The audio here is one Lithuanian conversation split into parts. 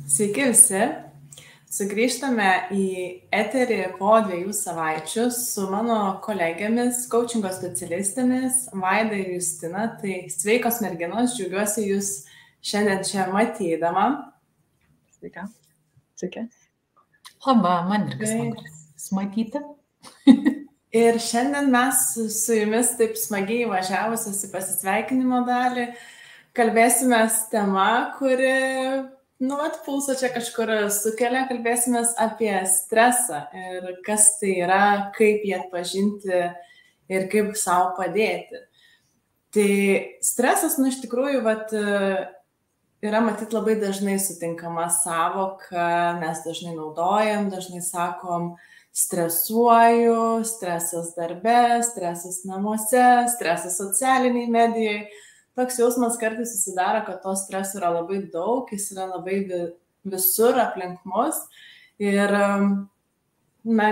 Sveiki visi. Sugrįžtame į eterį po 2 savaičių su mano kolegėmis, coachingo specialistėmis, Vaida ir Justina. Tai sveikos merginos, džiaugiuosi jūs šiandien čia matydama. Sveika. Sveiki. Labą, man irgi smagu matyti. Ir šiandien mes su jumis taip smagiai važiavusios į pasisveikinimo dalį kalbėsime tema, kuri pulsą čia kažkur sukelia, kalbėsime apie stresą ir kas tai yra, kaip jį atpažinti ir kaip savo padėti. Tai stresas, iš tikrųjų, yra matyti labai dažnai sutinkama savoka, mes dažnai naudojam, dažnai sakom stresuoju, stresas darbe, stresas namuose, stresas socialiniai medijai. Toks jausmas kartais susidaro, kad to streso yra labai daug, jis yra labai visur aplink mus ir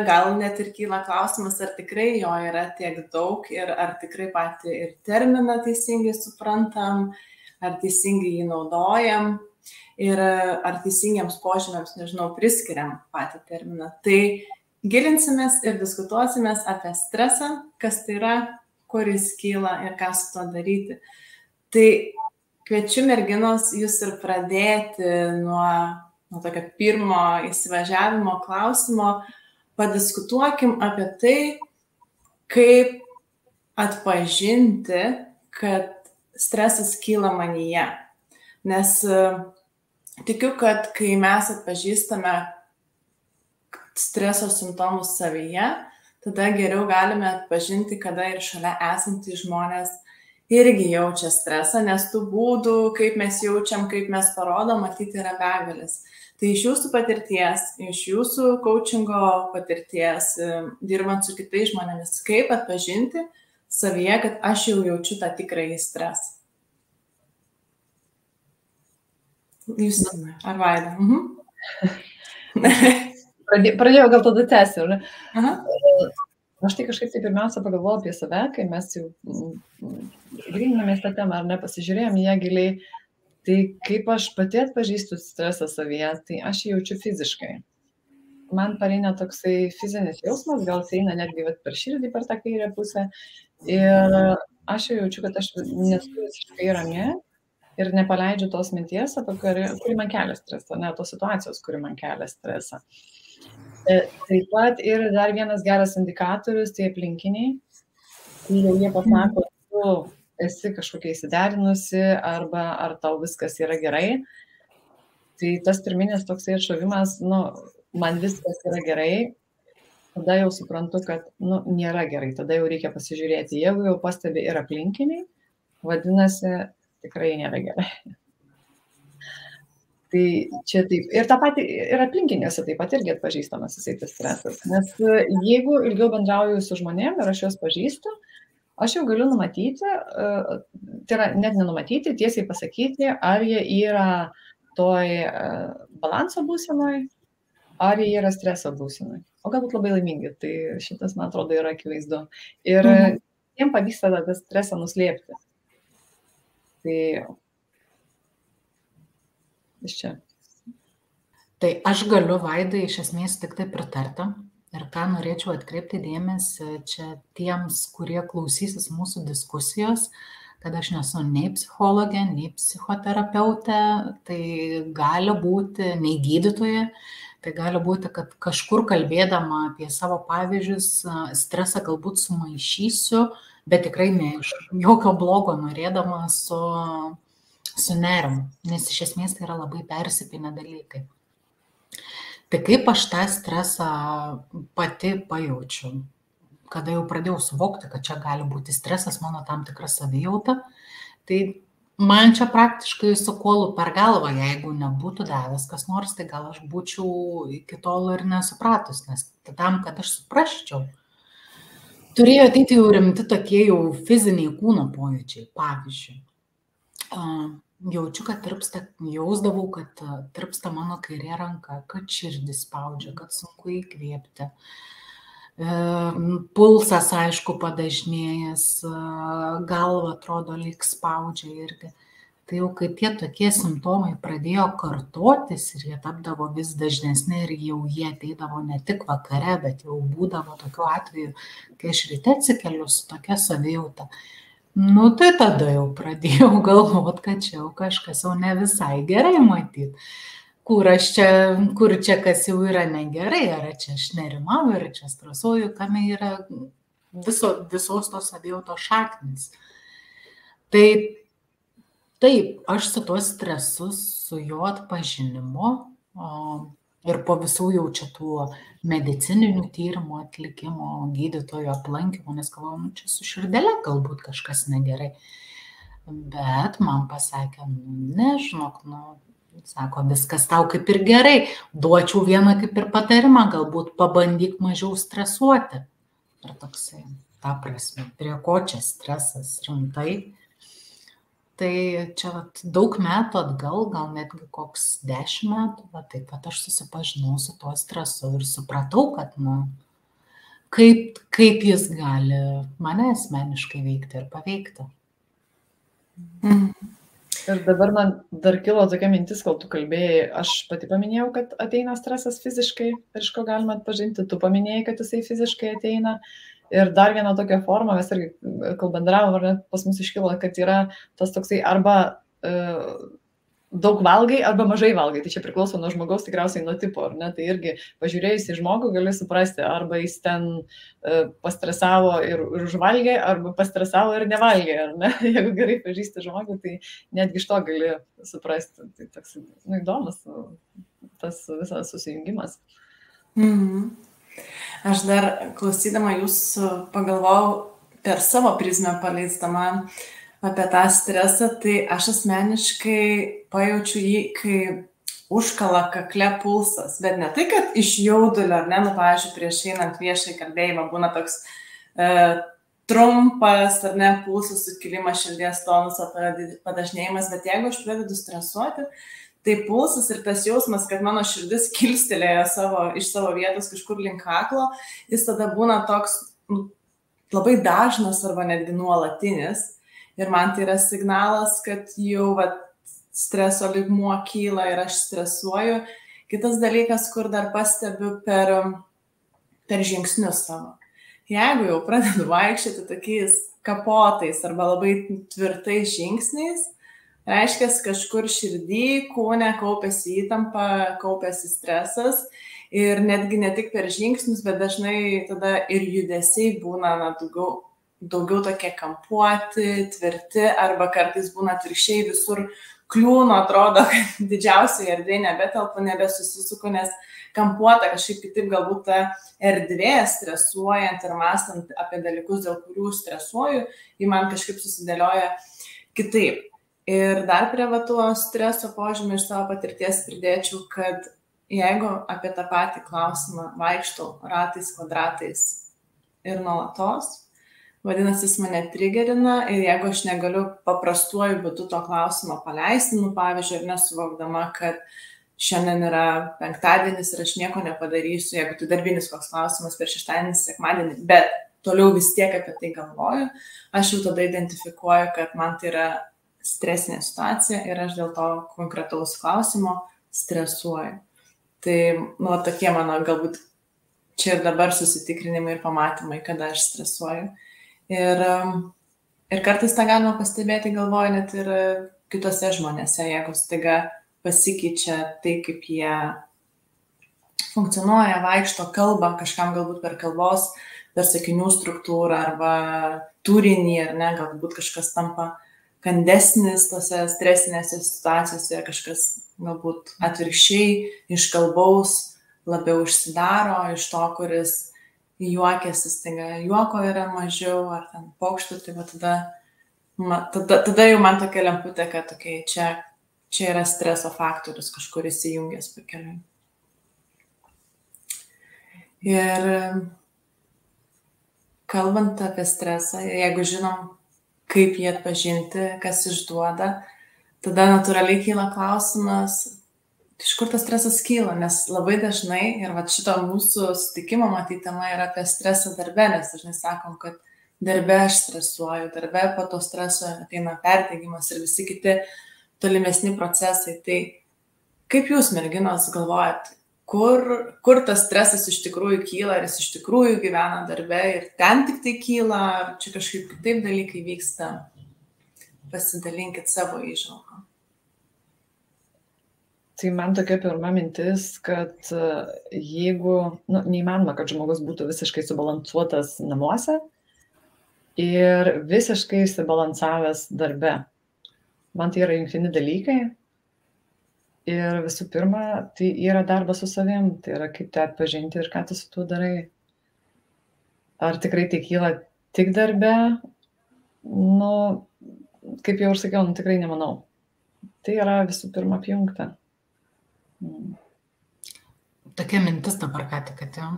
gal net ir kyla klausimas, ar tikrai jo yra tiek daug ir ar tikrai patį ir terminą teisingai suprantam, ar teisingai jį naudojam ir ar teisingiams požymiams, priskiriam patį terminą. Tai gilinsimės ir diskutuosimės apie stresą, kas tai yra, kur jis kyla ir ką su to daryti. Tai kviečiu merginos jūs ir pradėti nuo tokio pirmo įsivažiavimo klausimo. Padiskutuokim apie tai, kaip atpažinti, kad stresas kyla manyje. Nes tikiu, kad kai mes atpažįstame streso simptomus savyje, tada geriau galime atpažinti, kada ir šalia esantys žmonės irgi jaučia stresą, nes tų būdų, kaip mes jaučiam, kaip mes parodom, matyti yra begalės. Tai iš jūsų patirties, iš jūsų coachingo patirties, dirbant su kitais žmonėmis, kaip atpažinti savyje, kad aš jau jaučiu tą tikrąjį stresą. Justina, ar Vaida? Pradėjau gal tada tęsiu. Aš tai kažkaip tai pirmiausia pagalvojau apie save, kai mes jau gryninamės tą temą ar nepasižiūrėjom į ją giliai, tai kaip aš pati atpažįstu stresą savyje, tai aš jaučiu fiziškai. Man pareina toksai fizinis jausmas, gal eina netgi per širdį, per tą kairę pusę ir aš jaučiu, kad aš nesu visiškai rami ir nepaleidžiu tos minties, kuri man kelia stresą, ne tos situacijos, kuri man kelia stresą. Taip pat ir dar vienas geras indikatorius, tai aplinkiniai, kai jau jie pasako, tu esi kažkokia įsiderinusi arba ar tau viskas yra gerai, tai tas pirminis toksai atšovimas, man viskas yra gerai, tada jau suprantu, kad nėra gerai, tada jau reikia pasižiūrėti, jeigu jau pastebi ir aplinkiniai, vadinasi, tikrai nėra gerai. Tai čia taip. Ir tą patį ir aplinkinėse taip pat irgi atpažįstamas jisai tas stresas. Nes jeigu ilgiau bendrauju su žmonėm ir aš juos pažįstu, aš jau galiu numatyti, tai yra net nenumatyti, tiesiai pasakyti, ar jie yra toj balanso būsenoj, ar jie yra streso būsenoj. O galbūt labai laimingi. Tai šitas, man atrodo, yra akivaizdu. Ir jiem pavyksta tą stresą nuslėpti. Tai iš čia. Tai aš galiu, Vaidai, iš esmės tik tai pritarti. Ir ką norėčiau atkreipti dėmesį čia tiems, kurie klausysis mūsų diskusijos, kad aš nesu nei psichologė, nei psichoterapeutė, tai gali būti nei gydytoja, tai gali būti, kad kažkur kalbėdama apie savo pavyzdžius stresą galbūt sumaišysiu, bet tikrai ne iš jokio blogo norėdama su nerimu, nes iš esmės tai yra labai persipinę dalykai. Tai kaip aš tą stresą pati pajaučiu, kada jau pradėjau suvokti, kad čia gali būti stresas, mano tam tikra savijauta, tai man čia praktiškai su kuolu per galvą, jeigu nebūtų davęs kas nors, tai gal aš būčiau iki tol ir nesupratus, nes tam, kad aš suprasčiau, turėjo ateiti jau rimti tokie jau fiziniai kūno pojūčiai, pavyzdžiui. Jaučiu, kad jausdavau, kad tirpsta mano kairė ranka, kad širdis spaudžia, kad sunku įkvėpti. Pulsas, aišku, padažnėjęs, galva atrodo lyg spaudžia irgi. Tai jau kai tie tokie simptomai pradėjo kartotis ir jie tapdavo vis dažnesni ir jau jie ateidavo ne tik vakare, bet jau būdavo tokiu atveju, kai aš ryte atsikeliu su tokia savijauta. Nu, tai tada jau pradėjau galvoti, kad čia jau kažkas jau ne visai gerai matyti. Kur čia kas jau yra negerai, ar čia aš nerimauju, ar čia stresuoju, kame yra visos tos savijautos šaknis. Tai taip, aš su tuo stresu, su jo atpažinimu ir po visų jau čia tų medicininių tyrimų atlikimo, gydytojo aplankimo, nes galvoju, čia su širdele galbūt kažkas negerai. Bet man pasakė, nežinok, sako, viskas tau kaip ir gerai, duočiau vieną kaip ir patarimą, galbūt pabandyk mažiau stresuoti. Ir toksai, ta prasme, prie ko čia stresas rimtai. Tai čia daug metų atgal, gal netgi koks 10 metų, taip pat aš susipažinau su tuo stresu ir supratau, kad, kaip jis gali mane asmeniškai veikti ir paveikti. Ir dabar man dar kilo tokia mintis, kol tu kalbėjai, aš pati paminėjau, kad ateina stresas fiziškai, ir iš ko galima atpažinti, tu paminėjai, kad jisai fiziškai ateina. Ir dar viena tokia forma, mes irgi kalbandravom, ar net pas mus iškilo, kad yra tas toksai arba daug valgai, arba mažai valgai. Tai čia priklauso nuo žmogaus, tikriausiai nuo tipo, ar ne? Tai irgi pažiūrėjus į žmogų gali suprasti, arba jis ten pastresavo ir užvalgė, arba pastresavo ir nevalgė, ar ne? Jeigu gerai pažįsti žmogų, tai netgi iš to gali suprasti. Tai toks įdomus tas visas susijungimas. Aš dar klausydama jūsų pagalvojau per savo prizmę paleisdama apie tą stresą, tai aš asmeniškai pajaučiu jį, kai užkala kakle pulsas, bet ne tai, kad iš jaudulio, ar ne, pavyzdžiui, prieš einant viešai kalbėjimą būna toks trumpas, ar ne, pulsų sukilimas, širdies tonuso padažnėjimas, bet jeigu aš pradedu stresuoti, tai pulsas ir tas jausmas, kad mano širdis kilstelėjo iš savo vietos kažkur link kaklo, jis tada būna toks labai dažnas arba netgi nuolatinis. Ir man tai yra signalas, kad jau streso lygmuo kyla ir aš stresuoju. Kitas dalykas, kur dar pastebiu per žingsnius savo. Jeigu jau pradedu vaikščioti tokiais kapotais arba labai tvirtais žingsniais, reiškia, kažkur širdį, kūne kaupiasi įtampa, kaupiasi stresas ir netgi ne tik per žingsnius, bet dažnai tada ir judesiai būna daugiau tokie kampuoti, tvirti, arba kartais būna atvirkščiai visur kliūno, atrodo, kad didžiausioje erdvėje nebetelpu, nebesusisuku, nes kampuota kažkaip kitaip galbūt ta erdvė stresuojant ir mąstant apie dalykus, dėl kurių stresuoju, ji man kažkaip susidėlioja kitaip. Ir dar prie tuo streso požymį iš savo patirties pridėčiau, kad jeigu apie tą patį klausimą vaikštau ratais, kvadratais ir nuolatos, vadinasi, jis mane trigerina ir jeigu aš negaliu paprastuoju būdu to klausimo paleisti, pavyzdžiui, ir nesuvokdama, kad šiandien yra penktadienis ir aš nieko nepadarysiu, jeigu tai darbinis koks klausimas per šeštadienį, sekmadienį, bet toliau vis tiek apie tai galvoju, aš jau tada identifikuoju, kad man tai yra stresinė situacija ir aš dėl to konkretaus klausimo stresuoju. Tai, tokie mano galbūt čia ir dabar susitikrinimai ir pamatymai, kada aš stresuoju. Ir kartais tą galima pastebėti, galvoju, net ir kitose žmonėse, jeigu staiga pasikeičia tai, kaip jie funkcionuoja, vaikšto, kalba, kažkam galbūt per kalbos, per sakinių struktūrą arba turinį, ar ne, galbūt kažkas tampa kandesnis tose stresinėse situacijose, kažkas galbūt atvirkščiai iš kalbaus labiau užsidaro, iš to, kuris juokiasi, staiga juoko yra mažiau, ar ten pokštų, tai tada jau man tokia lemputė, kad čia yra streso faktorius, kažkur įsijungęs pakeliui. Ir kalbant apie stresą, jeigu žinom, kaip jį atpažinti, kas išduoda, tada natūraliai kyla klausimas, iš kur tas stresas kyla, nes labai dažnai, ir šito mūsų sutikimo matydama yra apie stresą darbe, nes dažnai sakom, kad darbe aš stresuoju, darbe po to streso ateina perdegimas ir visi kiti tolimesni procesai. Tai kaip jūs, merginos, galvojat, kur tas stresas iš tikrųjų kyla, ar jis iš tikrųjų gyvena darbe ir ten tik tai kyla, ar čia kažkaip kitaip dalykai vyksta? Pasidalinkit savo įžvalgą. Tai man tokia pirma mintis, kad jeigu, neįmanoma, kad žmogus būtų visiškai subalansuotas namuose ir visiškai išsibalansavęs darbe. Man tai yra jungtini dalykai. Ir visų pirma, tai yra darbas su savim, tai yra kaip tai atpažinti ir ką tu su tuo darai. Ar tikrai tai kyla tik darbe? Kaip jau ir sakiau, tikrai nemanau. Tai yra visų pirma apjungta. Tokia mintis dabar ką tik atėjo,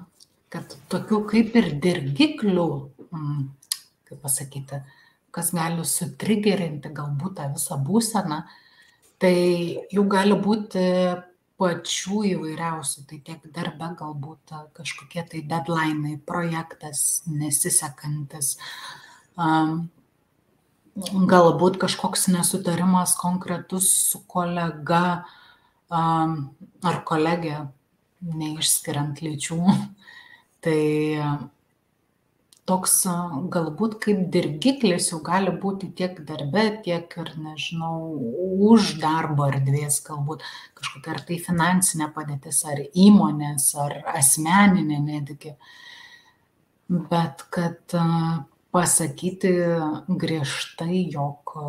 kad tokių kaip ir dirgiklių, kaip pasakyti, kas gali sutrigerinti galbūt tą visą būseną, tai jų gali būti pačių įvairiausių, tai tiek darbe galbūt kažkokie tai deadline'ai, projektas nesisekantis, galbūt kažkoks nesutarimas konkretus su kolega ar kolegė, neišskiriant lyčių. Tai toks galbūt kaip dirgiklis jau gali būti tiek darbe, tiek ir, nežinau, už darbo erdvės galbūt kažkokia ar tai finansinė padėtis, ar įmonės, ar asmeninė netgi. Bet kad pasakyti griežtai, jog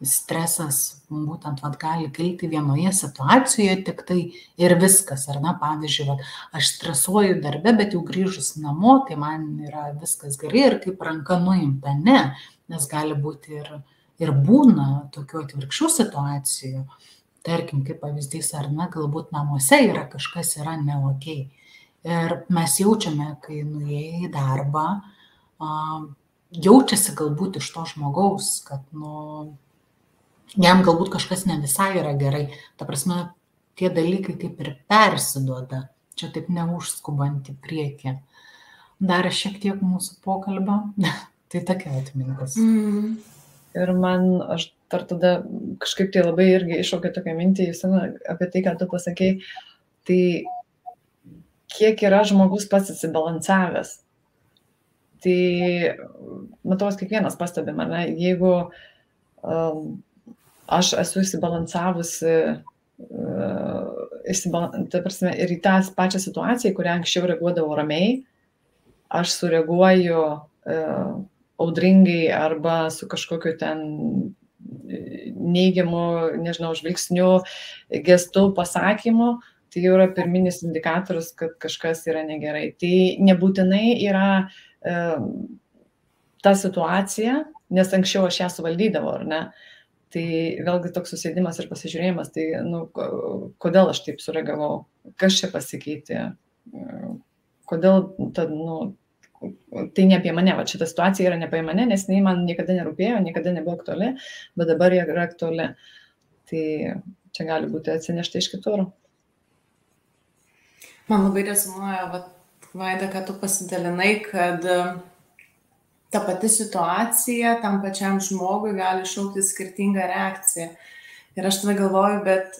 stresas būtent gali kilti vienoje situacijoje tik tai ir viskas, ar ne, pavyzdžiui, aš stresuoju darbe, bet jau grįžus namo, tai man yra viskas gerai ir kaip ranka nuimta, ne, nes gali būti ir būna tokių atvirkščių situacijų, tarkim, kaip pavyzdys, ar ne, galbūt namuose yra kažkas yra ne okei. Ir mes jaučiame, kai nuėjai į darbą, jaučiasi galbūt iš to žmogaus, kad, jam galbūt kažkas ne visai yra gerai. Ta prasme, tie dalykai kaip ir persiduoda. Čia taip neužskubant į priekį. Dar šiek tiek mūsų pokalbio. Tai tokia atmintis. Ir aš dar tada kažkaip tai labai irgi iššaukė tokią mintį, Justina, apie tai, ką tu pasakei. Tai kiek yra žmogus pats atsibalansavęs. Tai, matau, kiekvienas pastebim, ne? Jeigu aš esu išsibalansavusi ta prasme, ir į tą pačią situaciją, kurią anksčiau reaguodavau ramiai, aš sureaguoju audringai arba su kažkokiu ten neigiamu, nežinau, žvilgsniu, gestu, pasakymu, tai jau yra pirminis indikatorius, kad kažkas yra negerai. Tai nebūtinai yra ta situacija, nes anksčiau aš ją suvaldydavau, ar ne? Tai vėlgi toks susėdimas ir pasižiūrėjimas, tai kodėl aš taip sureagavau, kas čia pasikeitė, kodėl tai ne apie mane, šita situacija yra ne apie mane, nes jinai man niekada nerūpėjo, niekada nebuvo aktuali, bet dabar yra aktuali. Tai čia gali būti atsinešta iš kitur. Man labai rezonuoja, Vaida, kad tu pasidalinai, kad ta pati situacija tam pačiam žmogui gali iššaukti skirtingą reakciją. Ir aš tada galvoju, bet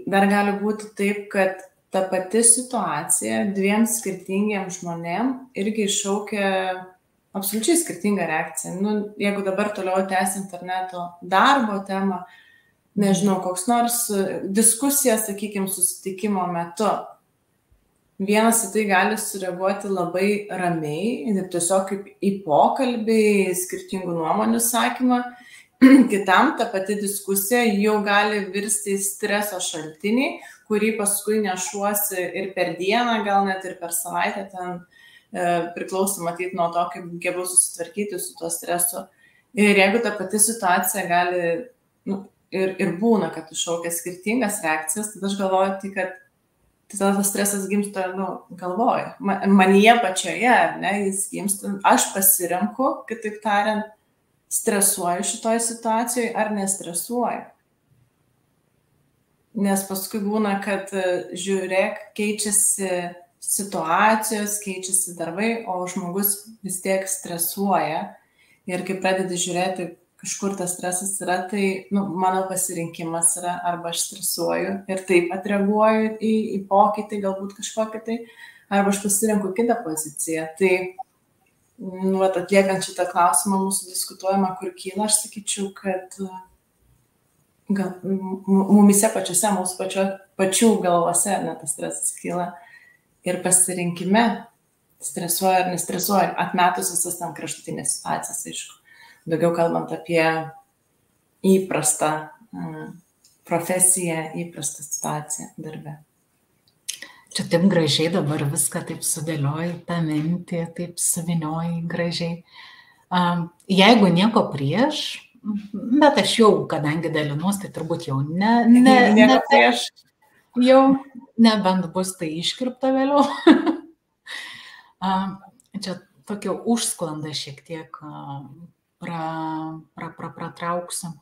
dar gali būti taip, kad ta pati situacija dviem skirtingiem žmonėm irgi iššaukia absoliučiai skirtingą reakciją. Jeigu dabar toliau tęsim interneto darbo temą, nežinau, koks nors diskusija, sakykime, susitikimo metu. Vienas į tai gali sureaguoti labai ramiai, tiesiog kaip į pokalbį, skirtingų nuomonių sakymą. Kitam ta pati diskusija jau gali virsti į streso šaltinį, kurį paskui nešuosi ir per dieną, gal net ir per savaitę, ten priklauso matyti nuo to, kaip gebu susitvarkyti su tuo stresu. Ir jeigu ta pati situacija gali, ir būna, kad iššaukia skirtingas reakcijas, tada aš galvoju, tai kad tada tas stresas gimsta, galvoju, manyje pačioje, ar ne, jis gimsta, aš pasirenku, kitaip tariant, stresuoju šitoj situacijoje ar nestresuoju. Nes paskui būna, kad žiūrėk, keičiasi situacijos, keičiasi darbai, o žmogus vis tiek stresuoja. Ir kai pradedi žiūrėti iš kur tas stresas yra, tai mano pasirinkimas yra arba aš stresuoju ir taip atreaguoju į pokytį, galbūt kažkokį tai, arba aš pasirinku kitą poziciją. Tai atliekant šitą klausimą mūsų diskutuojama, kur kyla, aš sakyčiau, kad gal mumise pačiuose, mūsų pačių galvose tas stresas kyla ir pasirinkime stresuoju ar nestresuoju, atmetus visas tam kraštutinės situacijas, aišku. Daugiau kalbant apie įprastą profesiją, įprastą situaciją darbe. Čia taip gražiai dabar viską taip sudėlioji, tą mintį, taip suvinioji gražiai. Jeigu nieko prieš, bet aš jau, kadangi dalinuos, tai turbūt jau nieko prieš. Jau nebent bus tai iškirpta vėliau. Čia tokia užsklanda šiek tiek pratrauksiu.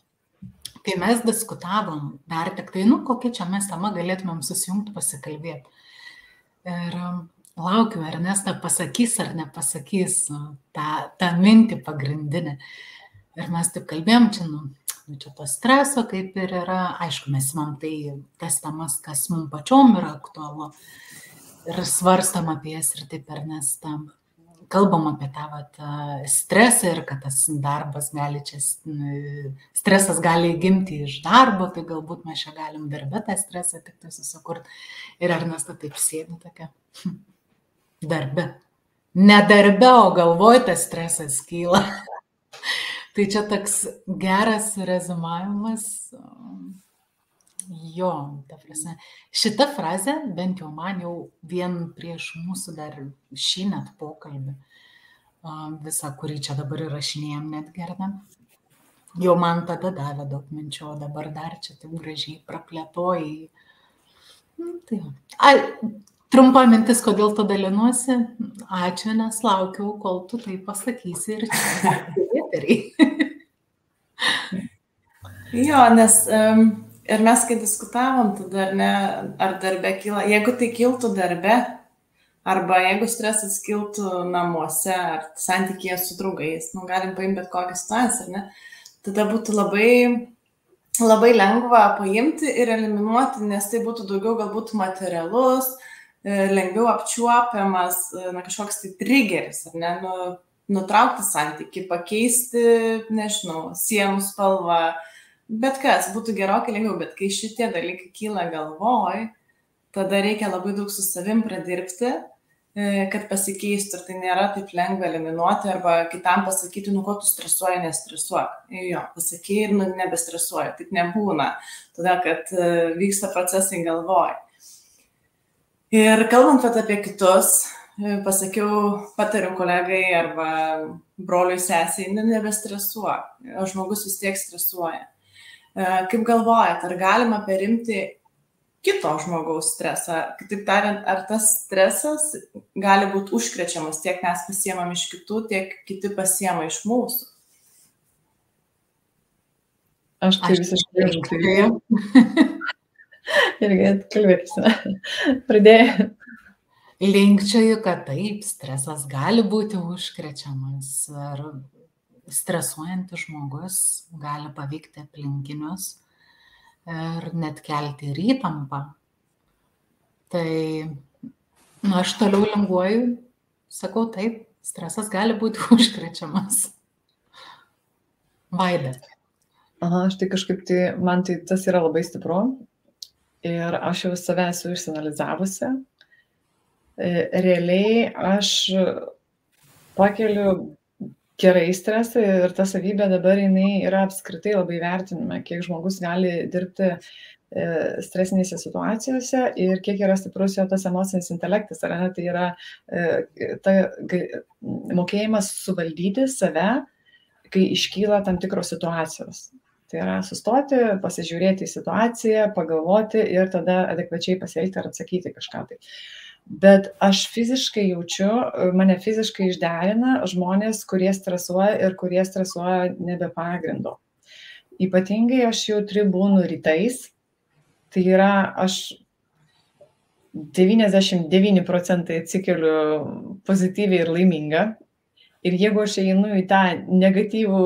Kai mes diskutavom pertektai, kokia čia mes tema galėtumėm susijungti, pasikalbėti. Ir laukiu, Ernesta pasakys ar nepasakys tą mintį pagrindinę. Ir mes taip kalbėjom, čia to streso kaip ir yra. Aišku, mes imam tas temas, kas mums pačiom yra aktualu. Ir svarstam apie jas ir taip, Ernesta. Kalbam apie tą stresą ir kad tas darbas gali stresas gali gimti iš darbo, tai galbūt mes čia galim darbe tą stresą tik tai susikurti. Ir Ernesta taip sėdi tokia darbe. Ne darbe, o galvoj tas stresas kyla. Tai čia toks geras rezumavimas. Jo, ta prasme. Šita frazė, bent jau man jau vien prieš mūsų dar šį net pokalbį, visą, kurį čia dabar įrašinėjom net girdam, jau man tada davė daug minčių, o dabar dar čia taip gražiai praplėtojai. Trumpa mintis, kodėl tu dalinuosi. Ačiū, nes laukiau, kol tu tai pasakysi ir čia eteriai. Jo, nes ir mes, kai diskutavom, tada ar darbe kyla, jeigu tai kiltų darbe, arba jeigu stresas kiltų namuose, ar santykyje su draugais, galim paimti bet kokią situaciją, ne? Tada būtų labai, labai lengva paimti ir eliminuoti, nes tai būtų daugiau galbūt materialus, lengviau apčiuopiamas, kažkoks tai triggeris, ar ne? Nutraukti santykį, pakeisti, nežinau, sienų spalvą, bet kas, būtų gerokai lengviau, bet kai šitie dalykai kyla galvoj, tada reikia labai daug su savim pradirbti, kad pasikeistų, ir tai nėra taip lengva eliminuoti, arba kitam pasakyti, ko tu stresuoji, nestresuok. Jo, pasakai ir nebestresuoji, taip nebūna, todėl kad vyksta procesai galvoj. Ir kalbant apie kitus, pasakiau, patariu kolegai arba broliui sesiai, nebestresuok, o žmogus vis tiek stresuoja. Kaip galvojat, ar galima perimti kito žmogaus stresą? Kitaip tariant, ar tas stresas gali būti užkrečiamas, tiek mes pasiemam iš kitų, tiek kiti pasiema iš mūsų? Aš tai visiškai užkriau. Irgi kalbėsime. Pradėjai. Linkčioju, kad taip, stresas gali būti užkrečiamas. Ir stresuojantis žmogus gali paveikti aplinkinius ir net kelti ir įtampą. Tai aš toliau linguoju, sakau taip, stresas gali būti užkrečiamas. Vaida. Aš tai kažkaip, man tas yra labai stipru ir aš jau save esu išsianalizavusi. Realiai aš pakeliu gerai stresą ir ta savybė dabar jinai yra apskritai labai vertinama, kiek žmogus gali dirbti stresinėse situacijose ir kiek yra stiprus jo tas emocinis intelektas. Tai yra mokėjimas suvaldyti save, kai iškyla tam tikros situacijos. Tai yra sustoti, pasižiūrėti į situaciją, pagalvoti ir tada adekvačiai pasielgti ar atsakyti kažką tai. Bet aš fiziškai jaučiu, mane fiziškai išderina žmonės, kurie stresuoja ir kurie stresuoja nebe pagrindo. Ypatingai aš jautri būnu rytais, tai yra aš 99% atsikeliu pozityviai ir laiminga. Ir jeigu aš einu į tą negatyvų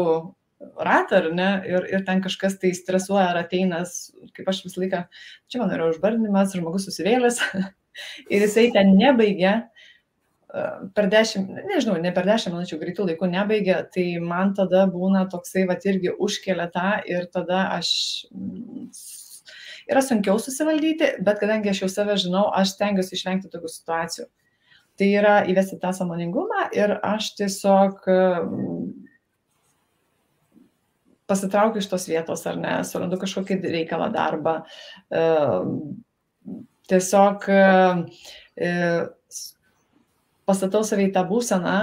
ratą, ar ne, ir ten kažkas tai stresuoja ar ateina, kaip aš visą laiką, čia man yra užbardymas, žmogus susivėlęs ir jisai ten nebaigia, per 10, nežinau, ne per 10 minučių greitų laikų nebaigia, tai man tada būna toksai, vat irgi užkelia tą ir tada yra sunkiau susivaldyti, bet kadangi aš jau save žinau, aš stengiuosi išvengti tokių situacijų. Tai yra įvesti tą sąmoningumą ir aš tiesiog pasitraukiu iš tos vietos, ar ne, surandu kažkokį reikalą, darbą, tiesiog pastatau save į tą būseną,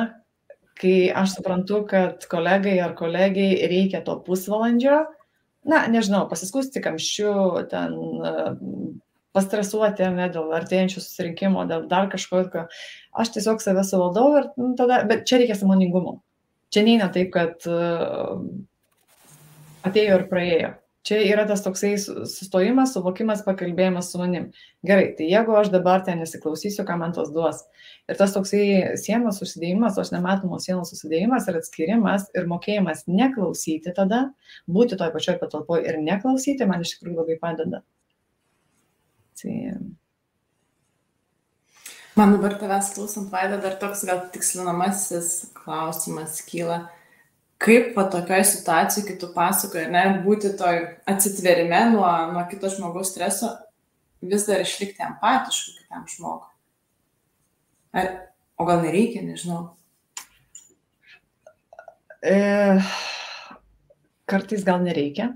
kai aš suprantu, kad kolegai ar kolegiai reikia to pusvalandžio, nežinau, pasiskūsti kamščiu, ten pastresuoti dėl artėjančių susirinkimo, dėl dar kažkokio. Aš tiesiog save suvaldau ir tada, bet čia reikia sąmoningumo. Čia neina taip, kad atėjo ir praėjo. Čia yra tas toksai sustojimas, suvokimas, pakalbėjimas su manim. Gerai, tai jeigu aš dabar ten nesiklausysiu, ką man tos duos. Ir tas toksai sienos susidėjimas, tos nematomos sienos susidėjimas ir atskirimas ir mokėjimas neklausyti tada, būti toj pačioj patalpoje ir neklausyti, man iš tikrųjų labai padeda. Tai... Man dabar tavęs klausant, Vaida, dar toks gal tikslinamasis klausimas kyla. Kaip va tokioj situacijai, kai tu pasakoji, būti toj atsitverime nuo kito žmogaus streso, vis dar išlikti empatišku kitam žmogui? O gal nereikia, nežinau. Kartais gal nereikia,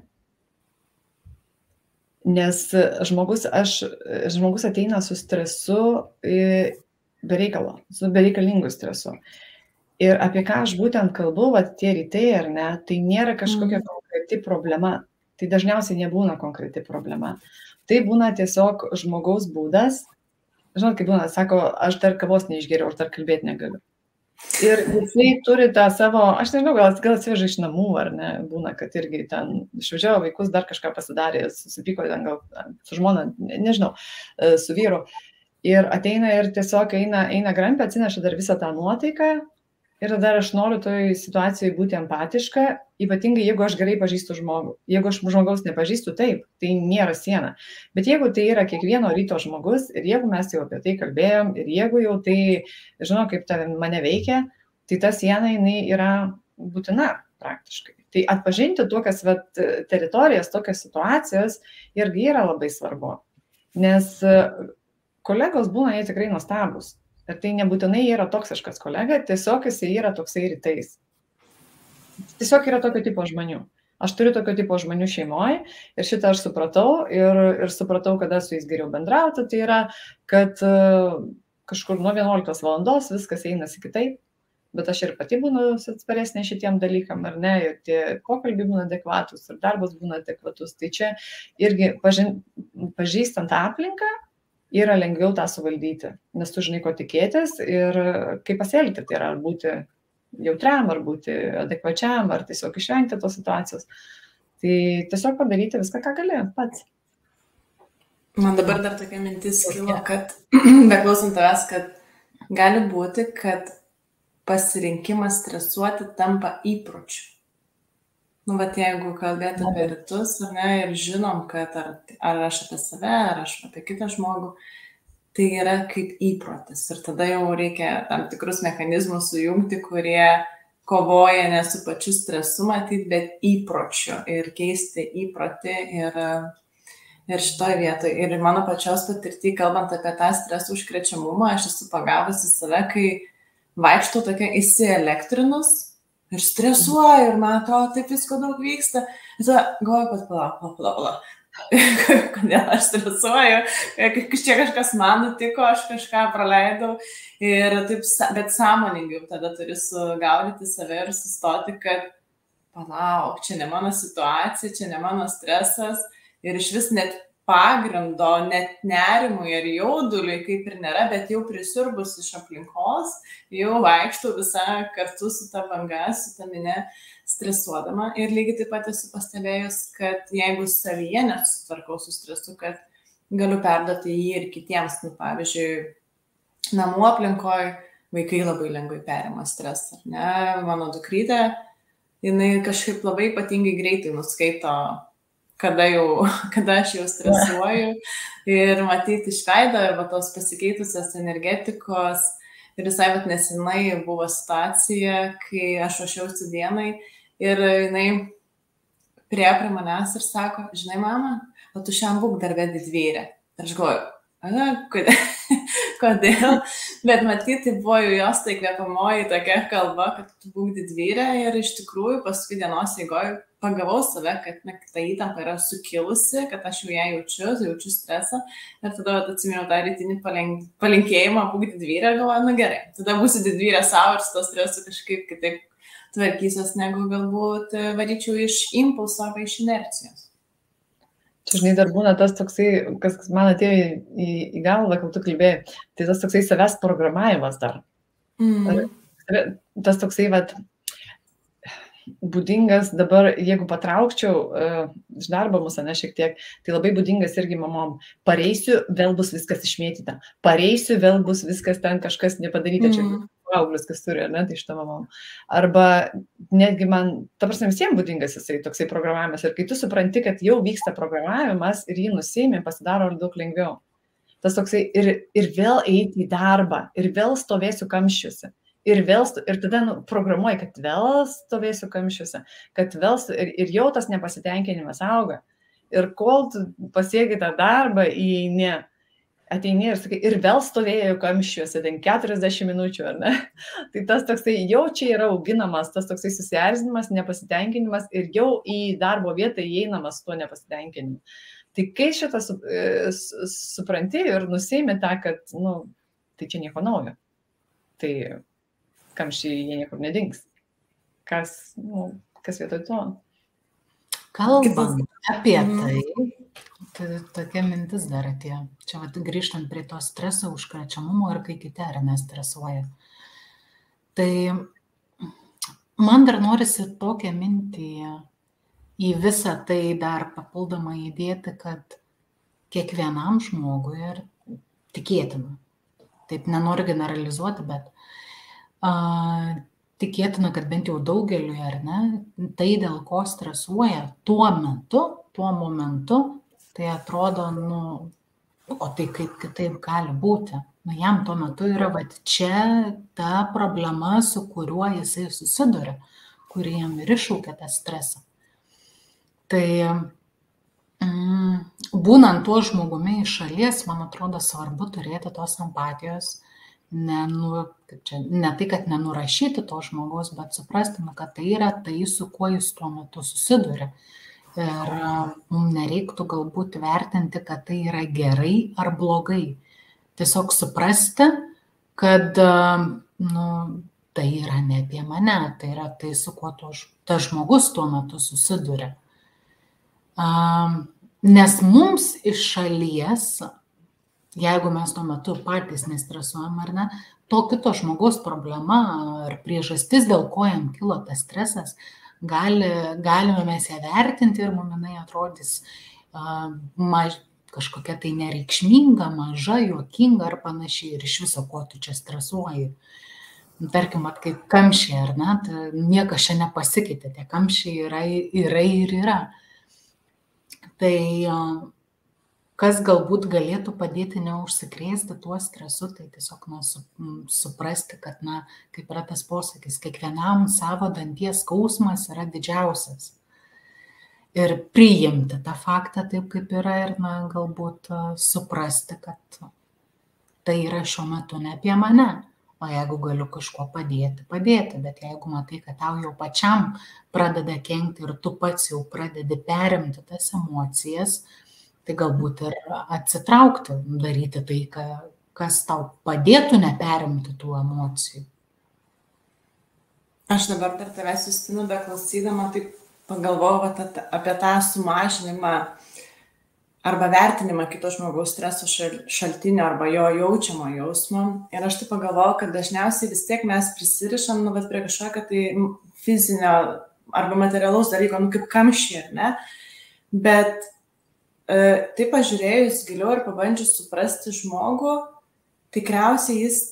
nes žmogus ateina su stresu bereikalo, su bereikalingu stresu. Ir apie ką aš būtent kalbu, tie rytai ar ne, tai nėra kažkokia konkreti problema. Tai dažniausiai nebūna konkreti problema. Tai būna tiesiog žmogaus būdas. Žinot, kaip būna, sako, aš dar kavos neišgeriau, aš dar kalbėti negaliu. Ir jisai turi tą savo, aš nežinau, gal atsiveža iš namų, ar ne, būna, kad irgi ten išvažiavo vaikus, dar kažką pasidarė, susipyko ten gal su žmona, nežinau, su vyru. Ir ateina ir tiesiog eina grampė, atsineša dar visą tą nuotaiką. Ir dar aš noriu toj situacijoje būti empatiška, ypatingai jeigu aš gerai pažįstu žmogų. Jeigu aš žmogaus nepažįstu, taip, tai nėra siena. Bet jeigu tai yra kiekvieno ryto žmogus ir jeigu mes jau apie tai kalbėjom ir jeigu jau tai, žinau, kaip mane veikia, tai ta siena jinai yra būtina praktiškai. Tai atpažinti tokias teritorijas, tokias situacijas irgi yra labai svarbu. Nes kolegos būna jie tikrai nuostabus. Ir tai nebūtinai yra toksiškas kolega, tiesiog jisai yra toksai rytais. Tiesiog yra tokio tipo žmonių. Aš turiu tokio tipo žmonių šeimoje ir šitą aš supratau ir supratau, kada su jais geriau bendrauti. Tai yra, kad kažkur nuo 11 valandos viskas einasi kitaip, bet aš ir pati būnu atsparesnė šitiem dalykam, ar ne, ir tie pokalbiai būna adekvatus ir darbas būna adekvatus. Tai čia irgi pažįstant aplinką, yra lengviau tą suvaldyti, nes tu žinai, ko tikėtis ir kaip pasielgti, tai yra ar būti jautriam, ar būti adekvačiam, ar tiesiog išvengti tos situacijos. Tai tiesiog padaryti viską, ką gali pats. Man dabar dar tokia mintis kilo, kad, beklausant tavęs, kad gali būti, kad pasirinkimas stresuoti tampa įpročiu. Jeigu kalbėti apie rytus, ir žinom, kad ar aš apie save, ar aš apie kitą žmogų, tai yra kaip įprotis. Ir tada jau reikia tam tikrus mechanizmus sujungti, kurie kovoja ne su pačiu stresu matyti, bet įpročiu ir keisti įprotį ir šitoj vietoj. Ir mano pačios patirtį, kalbant apie tą stresų užkrečiamumą, aš esu pagavusi save, kai vaikštau tokia įsielektrinus, ir stresuoju, ir man atrodo, taip visko daug vyksta. Ir tada galvoju, kad palauk. Kodėl aš stresuoju, čia kažkas man nutiko, aš kažką praleidau. Ir taip, bet sąmoningai tada turi sugaudyti save ir sustoti, kad palauk, čia ne mano situacija, čia ne mano stresas. Ir iš vis net pagrindo, net nerimui ir jauduliui kaip ir nėra, bet jau prisiurbus iš aplinkos, jau vaikštų visą kartu su ta banga, su ta mine stresuodama. Ir lygiai taip pat esu pastebėjus, kad jeigu savyje nesusitvarkau su stresu, kad galiu perduoti jį ir kitiems. Pavyzdžiui, namų aplinkoje vaikai labai lengvai perima stresą. Mano dukrytė jinai kažkaip labai ypatingai greitai nuskaito, kada aš jau stresuoju ir matyti iš veido ir tos pasikeitusios energetikos. Ir visai nesenai buvo situacija, kai aš ruošiausi dienai ir jinai priėjo prie manęs ir sako, žinai, mama, o tu šiandien būk darbė didvyrė. Ir aš galvoju, kodėl? Bet matyti, buvo jau jos tai kvėpamoji tokia kalba, kad tu būk didvyrė ir iš tikrųjų paskui dienos eigoje pagavau save, kad ta įtampa yra sukilusi, kad aš jau ją jaučiu stresą ir tada atsiminiau tą rytinį palinkėjimą būk didvyrė ir galvoju, gerai, tada būsiu didvyrė savo ir su to stresu kažkaip kitaip tvarkysiuos, negu galbūt varyčiau iš impulso arba iš inercijos. Čia, žinai, dar būna tas toksai, kas man atėjo į galvą, kai tu kalbėjai, tai tas toksai savęs programavimas dar. Tas toksai, būdingas dabar, jeigu patraukčiau iš darbo mūsų, šiek tiek, tai labai būdingas irgi mamom. Pareisiu, vėl bus viskas išmėtyta. Pareisiu, vėl bus viskas ten kažkas nepadaryta. Čia paauglius, kas turi, ne, tai šitą mamom. Arba netgi man, ta prasme, visiems būdingas jisai toksai programavimas. Ir kai tu supranti, kad jau vyksta programavimas ir jį nusiimi, pasidaro daug lengviau. Tas toksai ir vėl eiti į darbą, ir vėl stovėsiu kamščiuose. Ir tada programuoji, kad vėl stovėsiu kamščiuose, kad vėl, ir jau tas nepasitenkinimas auga. Ir kol tu pasieki tą darbą, ateini ir sakai, ir vėl stovėjau kamščiuose, ten 40 minučių, ar ne? Tai tas toksai, jau čia yra auginamas, tas toksai susierzinimas, nepasitenkinimas ir jau į darbo vietą įeinamas tuo nepasitenkinimu. Tai kai šitą supranti ir nusiimi tą, kad, tai čia nieko naujo. Tai kamščiai jie niekur nedings. Kas vietoj to? Kalbant apie tai tokia mintis dar atėjo. Čia grįžtant prie to streso užkrečiamumo ir kai kiti ar nestresuoja. Tai man dar norisi tokią mintį į visą tai dar papildomai įdėti, kad kiekvienam žmogui ir tikėtina, taip nenoriu generalizuoti, bet tikėtina, kad bent jau daugeliui, ar ne, tai dėl ko stresuoja tuo momentu, tai atrodo, o tai kaip kitaip gali būti. Jam tuo metu yra čia ta problema, su kuriuo jisai susiduria, kuri jam ir iššaukia tą stresą. Tai būnant tuo žmogumi iš šalies, man atrodo, svarbu turėti tos empatijos, ne tai, kad nenurašyti to žmogaus, bet suprasti, kad tai yra tai, su kuo jis tuo metu susiduria. Ir mums nereiktų galbūt vertinti, kad tai yra gerai ar blogai. Tiesiog suprasti, kad tai yra ne apie mane, tai yra tai, su kuo tas žmogus tuo metu susiduria. Nes mums iš šalies, jeigu mes tuo metu patys nestresuojam ar ne, to kito žmogaus problema ar priežastis, dėl ko jam kilo tas stresas, galime mes ją vertinti ir mums jinai atrodys kažkokia tai nereikšminga, maža, juokinga ar panašiai ir iš viso, ko tu čia stresuoji. Tarkim, kaip kamščiai, ar ne, tai niekas čia nepasikeitė, tie kamščiai yra ir yra. Tai kas galbūt galėtų padėti neužsikrėsti tuo stresu, tai tiesiog suprasti, kad, kaip yra tas posakis, kiekvienam savo danties skausmas yra didžiausias. Ir priimti tą faktą taip, kaip yra ir galbūt suprasti, kad tai yra šiuo metu ne apie mane. O jeigu galiu kažko padėti, bet jeigu matai, kad tau jau pačiam pradeda kenkti ir tu pats jau pradedi perimti tas emocijas, tai galbūt ir atsitraukti, daryti tai, kas tau padėtų neperimti tų emocijų. Aš dabar dar tavęs, Justina, beklausydama, taip pagalvojau apie tą sumažinimą arba vertinimą kito žmogaus streso šaltinio arba jo jaučiamo jausmo. Ir aš taip pagalvojau, kad dažniausiai vis tiek mes prisirišam prie kažkokio tai fizinio arba materialaus dalyko, kaip kamščiai, ar ne? Bet taip pažiūrėjus giliau ir pabandžius suprasti žmogų, tikriausiai jis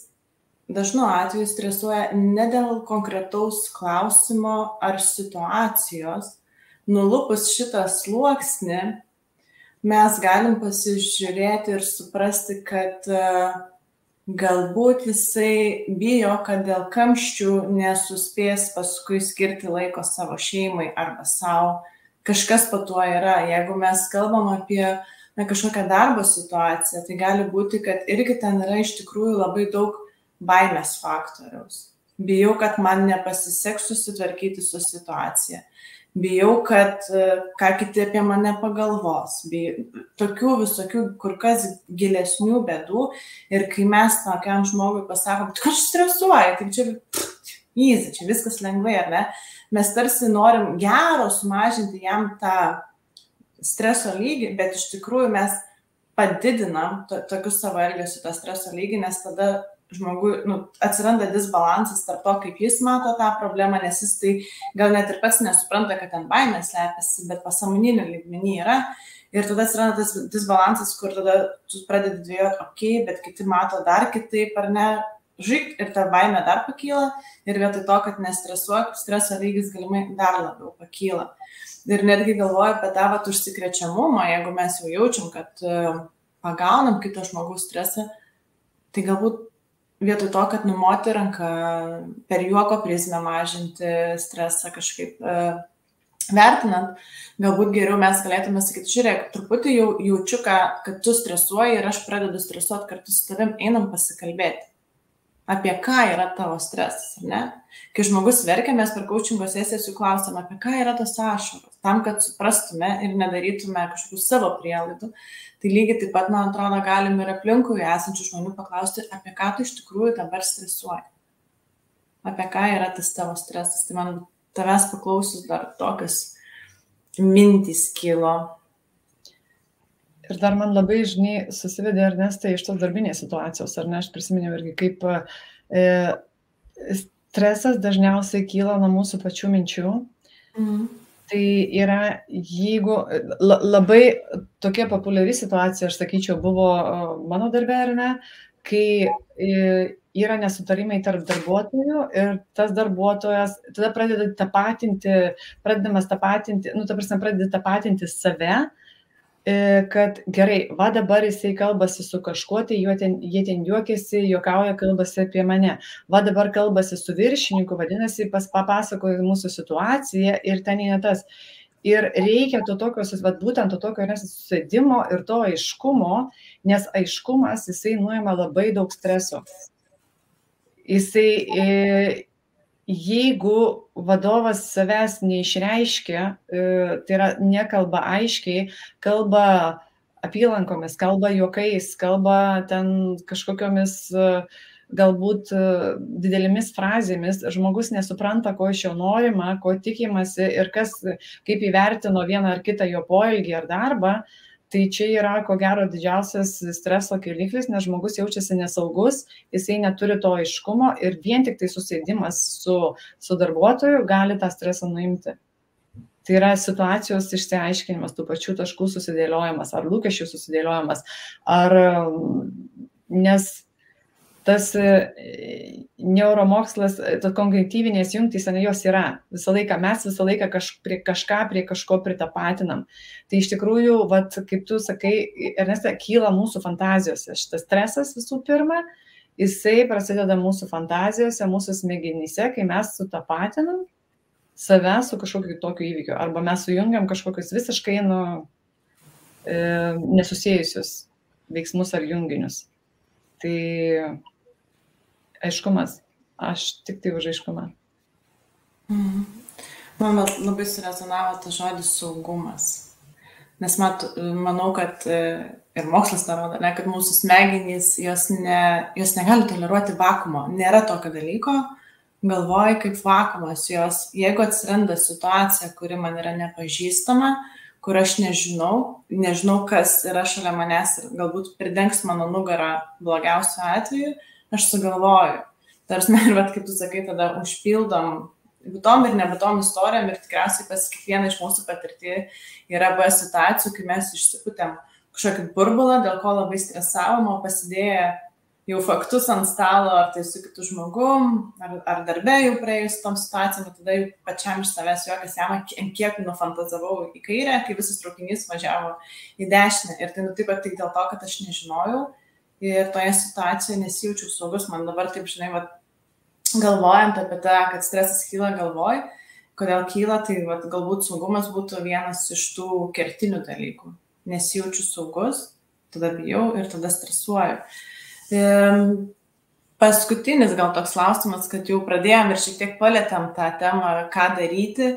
dažnu atveju stresuoja ne dėl konkretaus klausimo ar situacijos. Nulupus šitą sluoksnį, mes galim pasižiūrėti ir suprasti, kad galbūt jisai bijo, kad dėl kamščių nesuspės paskui skirti laiko savo šeimai arba savo. Kažkas po tuo yra. Jeigu mes kalbam apie kažkokią darbo situaciją, tai gali būti, kad irgi ten yra iš tikrųjų labai daug baimės faktoriaus. Bijau, kad man nepasiseks susitvarkyti su situacija. Bijau, kad ką kiti apie mane pagalvos. Tokių visokių kur kas gilesnių bėdų. Ir kai mes tokiam žmogui pasakom, kad aš stresuoju, tai čia easy, čia viskas lengvai, ar ne? Mes tarsi norim gero sumažinti jam tą streso lygį, bet iš tikrųjų mes padidinam tokius savo elgesiu tą streso lygį, nes tada žmogui atsiranda disbalansas tarp to, kaip jis mato tą problemą, nes jis tai gal net ir pats nesupranta, kad ten baimė slepiasi, bet pasąmoniniu lygmenį yra. Ir tada atsiranda tas disbalansas, kur tada tu pradedi dvejoti, bet kiti mato dar kitaip, ar ne, ir ta baimė dar pakyla, ir vietoj to, kad nestresuok, streso lygis galimai dar labiau pakyla. Ir netgi galvoju apie tą užsikrečiamumą, jeigu mes jau jaučiam, kad pagaunam kito žmogaus stresą, tai galbūt vietoj to, kad numoti ranką, per juoko prizmę mažinti stresą kažkaip vertinant, galbūt geriau mes galėtume sakyti, žiūrėk, truputį jau jaučiu, kad tu stresuoji ir aš pradedu stresuoti kartu su tavim, einam pasikalbėti. Apie ką yra tavo stresas, ar ne? Kai žmogus verkia, mes per coachingo sesijas jų klausim, apie ką yra tos ašaros, tam, kad suprastume ir nedarytume kažkokių savo prielaidų. Tai lygiai taip pat, man atrodo, galim ir aplinkui esančių žmonių paklausti, apie ką tu iš tikrųjų dabar stresuoji. Apie ką yra tas tavo stresas. Tai man tavęs paklausus dar tokios mintys kilo. Ir dar man labai, susivedė Ernestai iš tos darbinės situacijos, ar ne, aš prisiminiau irgi, kaip stresas dažniausiai kyla nuo mūsų pačių minčių. Tai yra, jeigu labai tokia populiari situacija, aš sakyčiau, buvo mano darbe, ar ne, kai yra nesutarimai tarp darbuotojų ir tas darbuotojas tada pradeda tapatinti save, kad gerai, va dabar jisai kalbasi su kažkuo, tai jie ten juokiasi, juokauja, kalbasi apie mane. Va dabar kalbasi su viršininku, vadinasi, papasakoja mūsų situaciją ir ten yra tas. Ir reikia būtent to tokio susėdimo ir to aiškumo, nes aiškumas, jisai nuima labai daug streso. Jisai, jeigu vadovas savęs neišreiškia, tai yra nekalba aiškiai, kalba apylankomis, kalba juokais, kalba ten kažkokiomis galbūt didelėmis frazėmis, žmogus nesupranta, ko iš jo norima, ko tikimasi ir kaip įvertino vieną ar kitą jo poelgį ar darbą, tai čia yra, ko gero, didžiausias streso kėliklis, nes žmogus jaučiasi nesaugus, jisai neturi to aiškumo ir vien tik tai susėdimas su darbuotoju gali tą stresą nuimti. Tai yra situacijos išsiaiškinimas, tų pačių taškų susidėliojimas, ar lūkesčių susidėliojimas, nes tas neuromokslas, tas kognityvinės jungtys, jos yra. Mes visą laiką kažką prie kažko pritapatinam. Tai iš tikrųjų, kaip tu sakai, Ernesta, kyla mūsų fantazijose. Šitas stresas visų pirma, jisai prasideda mūsų fantazijose, mūsų smegenyse, kai mes sutapatinam save su kažkokiu tokiu įvykiu. Arba mes sujungiam kažkokius visiškai nesusiejusius veiksmus ar junginius. Tai aiškumas. Aš tik tai už aiškumą. Man labai surezonavo tas žodis saugumas. Nes manau, kad ir mokslas rodo, kad mūsų smegenys, jos negali toleruoti vakumo. Nėra tokio dalyko, galvoji kaip vakumas. Jeigu atsiranda situacija, kuri man yra nepažįstama, kur aš nežinau, kas yra šalia manęs ir galbūt pridengs mano nugarą blogiausiu atveju, aš sugalvoju. Tarsi, ir kaip tu sakai, tada užpildom būtom ir nebūtom istorijom ir tikriausiai pas kiekvieną iš mūsų patirtį yra buvę situacijų, kai mes išsipūtėm kažkokį burbulą, dėl ko labai stresavom, o pasidėję jau faktus ant stalo, ar tai su kitu žmogum, ar darbe jau praėjus tom situacijom, tada jau pačiam iš savęs juokas jam, kiek nufantazavau į kairę, kai visas traukinys važiavo į dešinę. Ir tai nutiko tik dėl to, kad aš nežinojau ir toje situacijoje nesijaučiau saugus. Man dabar taip, žinai, galvojant apie tą, kad stresas kyla galvoj, kodėl kyla, tai galbūt saugumas būtų vienas iš tų kertinių dalykų. Nesijaučiu saugus, tada bijau ir tada stresuoju. Paskutinis gal toks klausimas, kad jau pradėjom ir šiek tiek palėtėm tą temą, ką daryti,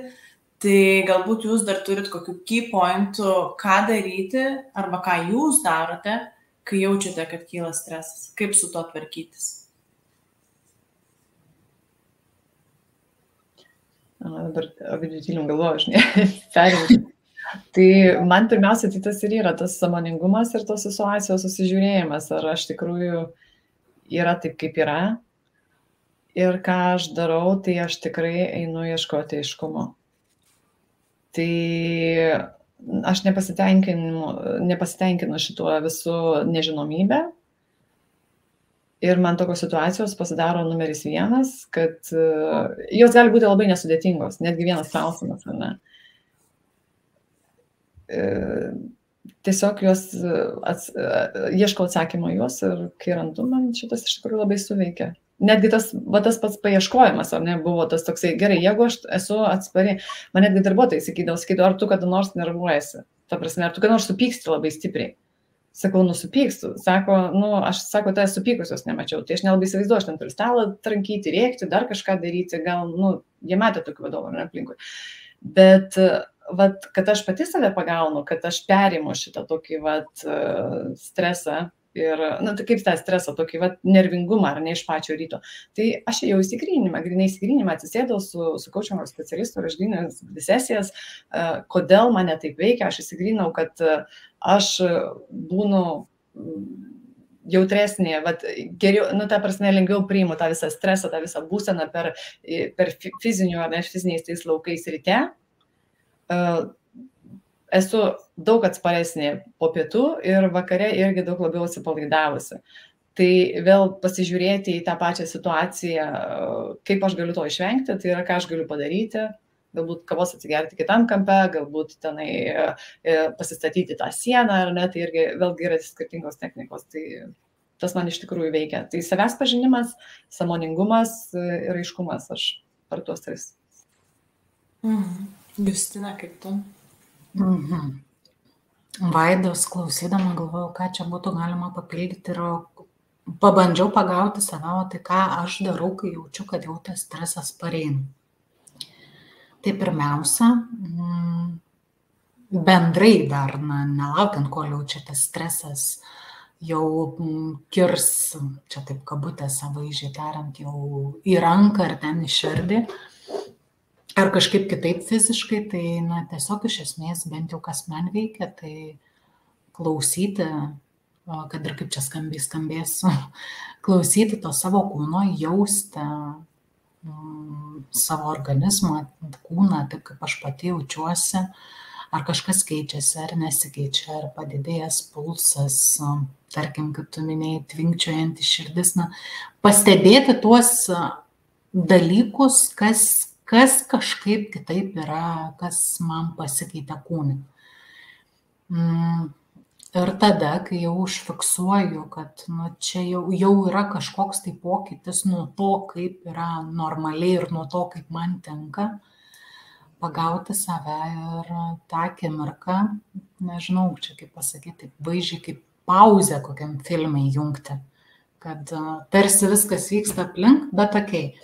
tai galbūt jūs dar turit kokių key pointų, ką daryti arba ką jūs darote, kai jaučiate, kad kyla stresas, kaip su to tvarkytis. Dabar vidutinėm galvoju, aš perėjau. Tai man pirmiausia, tai tas ir yra tas sąmoningumas ir tos situacijos susižiūrėjimas, ar aš tikrųjų yra taip, kaip yra. Ir ką aš darau, tai aš tikrai einu ieškoti aiškumo. Tai aš nepasitenkinu šituo visų nežinomybę. Ir man tokios situacijos pasidaro numeris 1, kad jos gali būti labai nesudėtingos, netgi vienas klausimas, ar ne? Tiesiog ieškau atsakymo juos ir kai randu, man šitas iš tikrųjų labai suveikia. Netgi tas pats paieškojimas, ar ne, buvo tas toksai, gerai, jeigu aš esu atspari, man netgi darbuotojai sakydavo, ar tu kada nors nervuojasi, ta prasme, ar tu kada nors supyksti labai stipriai. Sakau, supykstu, aš tai supykusios nemačiau, tai aš nelabai įsivaizduoju, aš ten turiu stalą trankyti, rėkti, dar kažką daryti, gal, jie matė tokių vadovų aplinkui. Bet kad aš pati save pagaunu, kad aš perimu šitą tokį stresą ir, tai kaip tą stresą, tokį nervingumą, ar ne iš pačio ryto. Tai aš jau grynai įsigrinimą atsisėdau su coachingo specialistu ir aš grynau sesijas, kodėl mane taip veikia, aš įsigrinau, kad aš būnu jautresnė, geriau, ta prasme, lengviau priimu tą visą stresą, tą visą būseną per fizinių ar ne fiziniais tais laukais ryte. Esu daug atsparesnė po pietų ir vakare irgi daug labiau atsipalaidavusi. Tai vėl pasižiūrėti į tą pačią situaciją, kaip aš galiu to išvengti, tai yra ką aš galiu padaryti, galbūt kavos atsigerti kitam kampe, galbūt tenai pasistatyti tą sieną, ar ne, tai irgi vėlgi yra skirtingos technikos. Tai tas man iš tikrųjų veikia. Tai savęs pažinimas, sąmoningumas ir aiškumas, aš per tuos 3. Justina, kaip tu? Vaidos klausydama galvojau, ką čia būtų galima papildyti ir pabandžiau pagauti save, tai ką aš darau, kai jaučiu, kad jau tas stresas pareina. Tai pirmiausia, bendrai dar, nelaukiant, kol jaučiate stresas, jau kirs, čia taip kabutėse vaizdžiai tariant, jau į ranką ar ten į širdį, ar kažkaip kitaip fiziškai, tai tiesiog iš esmės, bent jau kas man veikia, tai klausyti, kad ir kaip čia skambės, klausyti to savo kūno, jausti savo organizmą, kūną, taip kaip aš pati jaučiuosi, ar kažkas keičiasi, ar nesikeičia, ar padidėjęs pulsas, tarkim, kaip tu minėjai, tvinkčiojanti širdis, pastebėti tuos dalykus, kas kažkaip kitaip yra, kas man pasikeitė kūne. Ir tada, kai jau užfiksuoju, kad čia jau yra kažkoks tai pokytis nuo to, kaip yra normaliai ir nuo to, kaip man tinka, pagauti save ir tą akimirką, nežinau, čia kaip pasakyti, vaizdžiai kaip pauzę kokiam filmai jungti, kad tarsi viskas vyksta aplink, bet okei.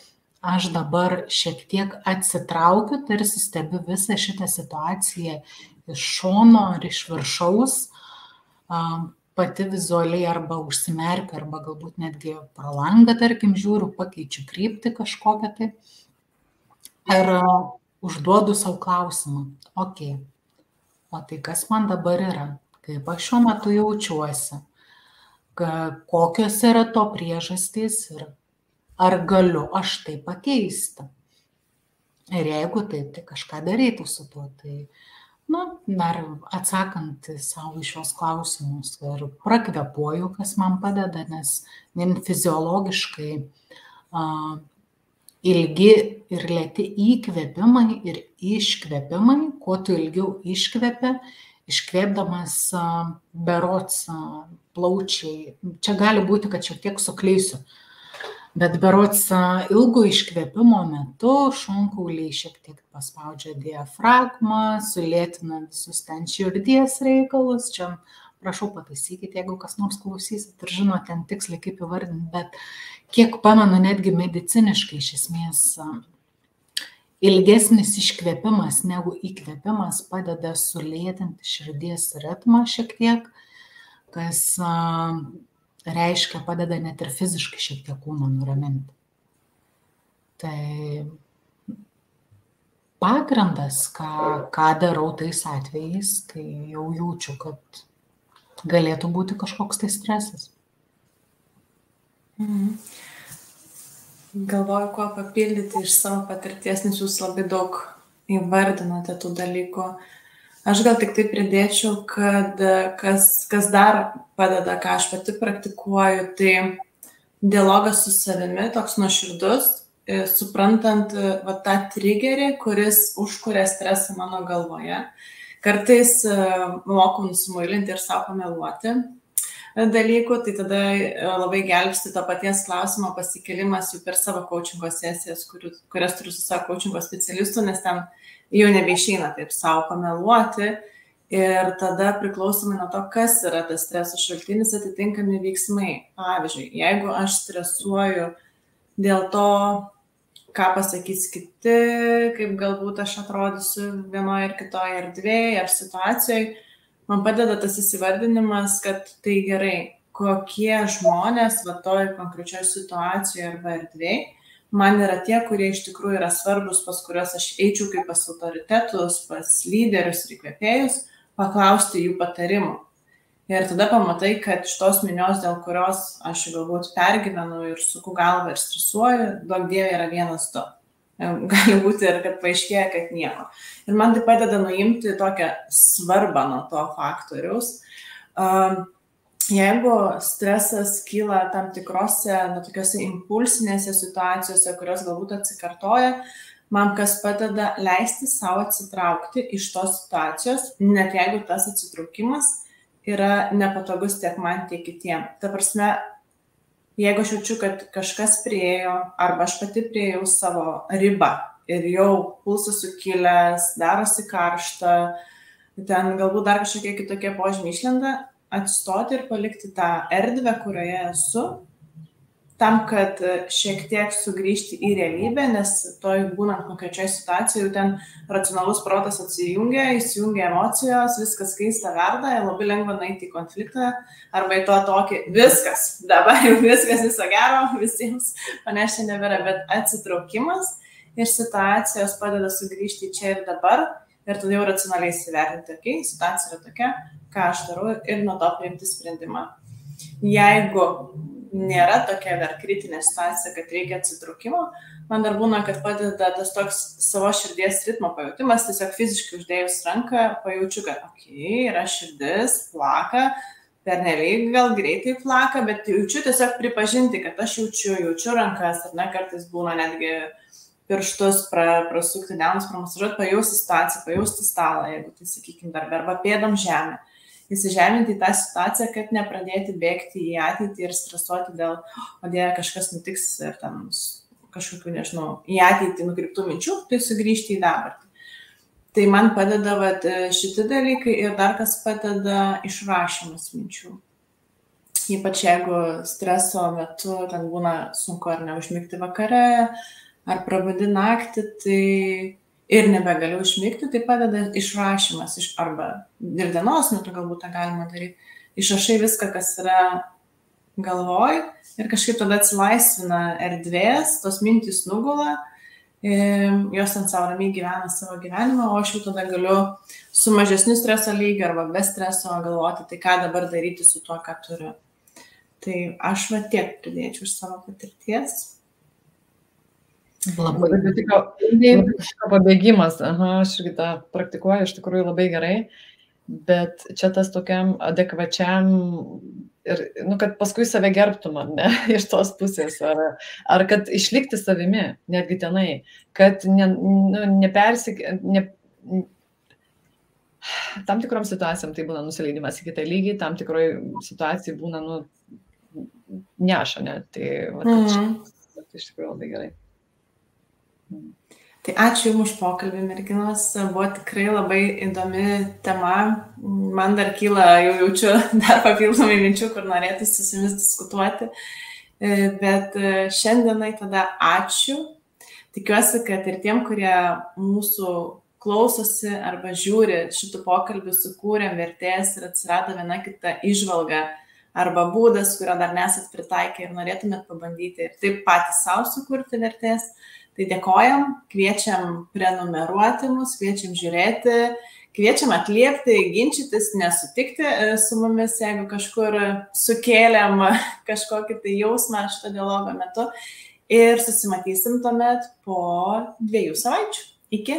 Aš dabar šiek tiek atsitraukiu, tarsi stebiu visą šitą situaciją iš šono ar iš viršaus, pati vizualiai arba užsimerkiu, arba galbūt netgi pro langą, tarkim, žiūriu, pakeičiu kryptį kažkokią tai. Ir užduodu savo klausimą, o tai kas man dabar yra, kaip aš šiuo metu jaučiuosi, kokios yra to priežastys ir ar galiu aš tai pakeisti. Ir jeigu taip, tai kažką daryti su tuo. Tai Dar atsakant savo iš šios klausimus ir prakvepuoju, kas man padeda, nes vien fiziologiškai ilgi ir lėti įkvėpimai ir iškvėpimai, kuo tu ilgiau iškvėpi, iškvėpdamas berods plaučiai, čia gali būti, kad šiek tiek suklysiu, bet berods ilgo iškvėpimo metu šonkauliai šiek tiek paspaudžia diafragmą, sulėtina visus ten širdies reikalus. Čia prašau pataisykite, jeigu kas nors klausysit ir žino ten tiksliai kaip įvardinti, bet kiek pamenu, netgi mediciniškai iš esmės ilgesnis iškvėpimas negu įkvėpimas padeda sulėtinti širdies ritmą šiek tiek, kas reiškia padeda net ir fiziškai šiek tiek kūną nuraminti. Tai pagrindas, ką darau tais atvejais, kai jau jaučiu, kad galėtų būti kažkoks tai stresas. Galvoju, kuo papildyti iš savo patirties, nes jūs labai daug įvardinote tų dalykų. Aš gal tik tai pridėčiau, kad kas dar padeda, ką aš pati praktikuoju, tai dialogas su savimi, toks nuoširdus, suprantant tą triggerį, kuris užkuria stresą mano galvoje. Kartais moku nusimuilinti ir savo pameluoti dalykų, tai tada labai gelbsti to paties klausimo pasikėlimas jau per savo coachingo sesijas, kurias turiu su savo coachingo specialistu, nes ten jau nebeišeina taip savo pameluoti ir tada priklausomai nuo to, kas yra tas streso šaltinis, atitinkami veiksmai. Pavyzdžiui, jeigu aš stresuoju dėl to, ką pasakys kiti, kaip galbūt aš atrodysiu vienoje ir kitoje erdvėje ar situacijoje, man padeda tas įsivardinimas, kad tai gerai, kokie žmonės toj konkrečioje situacijoje arba erdvėje man yra tie, kurie iš tikrųjų yra svarbus, pas kuriuos aš eičiau kaip pas autoritetus, pas lyderius ir įkvėpėjus, paklausti jų patarimų. Ir tada pamatai, kad šitos minios, dėl kurios aš galbūt pergyvenu ir suku galvą ir stresuoju, daug dievė yra 1-2. Gali būti ir kad paaiškėja, kad nieko. Ir man tai padeda nuimti tokią svarbą nuo to faktoriaus. Jeigu stresas kyla tam tikrose, tokiose impulsinėse situacijose, kurios galbūt atsikartoja, man kas padeda leisti savo atsitraukti iš tos situacijos, net jeigu tas atsitraukimas yra nepatogus tiek man, tiek kitiem. Ta prasme, jeigu aš jaučiu, kad kažkas priėjo, arba aš pati priėjau savo ribą ir jau pulsas sukilęs, darosi karšta, ten galbūt dar kažkokie kitokie požymiai išlenda, atsistoti ir palikti tą erdvę, kurioje esu, tam, kad šiek tiek sugrįžti į realybę, nes toj būnant konkrečioje situacijoje, jau ten racionalus protas atsijungia, įsijungia emocijos, viskas keista verda, labai lengva nueiti į konfliktą, arba į to tokį, viskas, dabar jau viskas viso gero, visiems manęs čia nebėra, bet atsitraukimas ir situacijos padeda sugrįžti čia ir dabar, ir tada jau racionaliai įsivertinti, okay, situacija yra tokia, ką aš darau ir nuo to priimti sprendimą. Jeigu nėra tokia dar kritinė situacija, kad reikia atsitraukimo, man dar būna, kad padeda tas toks savo širdies ritmo pajautimas, tiesiog fiziškai uždėjus ranką, pajaučiu, kad yra širdis, plaka, pernelyg gal greitai plaka, bet jaučiu tiesiog pripažinti, kad aš jaučiu rankas, ar ne, kartais būna netgi pirštus prasukti, delnus pramasažuoti, pajausti situaciją, pajausti stalą, jeigu tai, sakykime, darbė, arba pėdom žemę. Įsižeminti į tą situaciją, kad nepradėti bėgti į ateitį ir stresuoti dėl, o dėja kažkas nutiks ir ten kažkokių, nežinau, į ateitį nukreiptų minčių, tai sugrįžti į dabartį. Tai man padeda šiti dalykai ir dar kas padeda išrašymas minčių. Ypač jeigu streso metu ten būna sunku ar neužmigti vakare, ar prabudi naktį, tai ir nebegaliu užmigti, tai padeda išrašymas, arba ir dienos metu galbūt tą galima daryti. Išrašai viską, kas yra galvoj ir kažkaip tada atsilaisvina erdvės, tos mintys nugula, jos ant savo ramiai gyvena savo gyvenimą, o aš jau tada galiu su mažesniu streso lygiu arba be streso galvoti, tai ką dabar daryti su tuo, ką turiu. Tai aš tiek pridėčiau iš savo patirties. Labai tiko pabėgimas. Aha, aš irgi tą praktikuoju iš tikrųjų labai gerai, bet čia tas tokiam adekvačiam ir, kad paskui save gerbtum, ne, iš tos pusės, ar kad išlikti savimi, netgi tenai, kad tam tikrom situacijom tai būna nusileidimas į kitą lygį, tam tikroj situacijai būna, neša, ne, tai iš tikrųjų labai gerai. Tai ačiū Jums už pokalbį, merginos, buvo tikrai labai įdomi tema, man dar kyla, jau jaučiu dar papildomai minčių, kur norėtųsi su Jumis diskutuoti, bet šiandienai tada ačiū, tikiuosi, kad ir tiem, kurie mūsų klausosi arba žiūri šitų pokalbių, sukūrėm vertės ir atsirado viena kita įžvalga arba būdas, kurio dar nesat pritaikę ir norėtumėt pabandyti ir taip patys savo sukurti vertės. Tai dėkojam, kviečiam prenumeruoti mus, kviečiam žiūrėti, kviečiam atliepti, ginčytis, nesutikti su mumis, jeigu kažkur sukėlėm kažkokį tai jausmą šito dialogo metu. Ir susimatysim tuomet po 2 savaičių. Iki.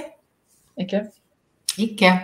Iki. Iki.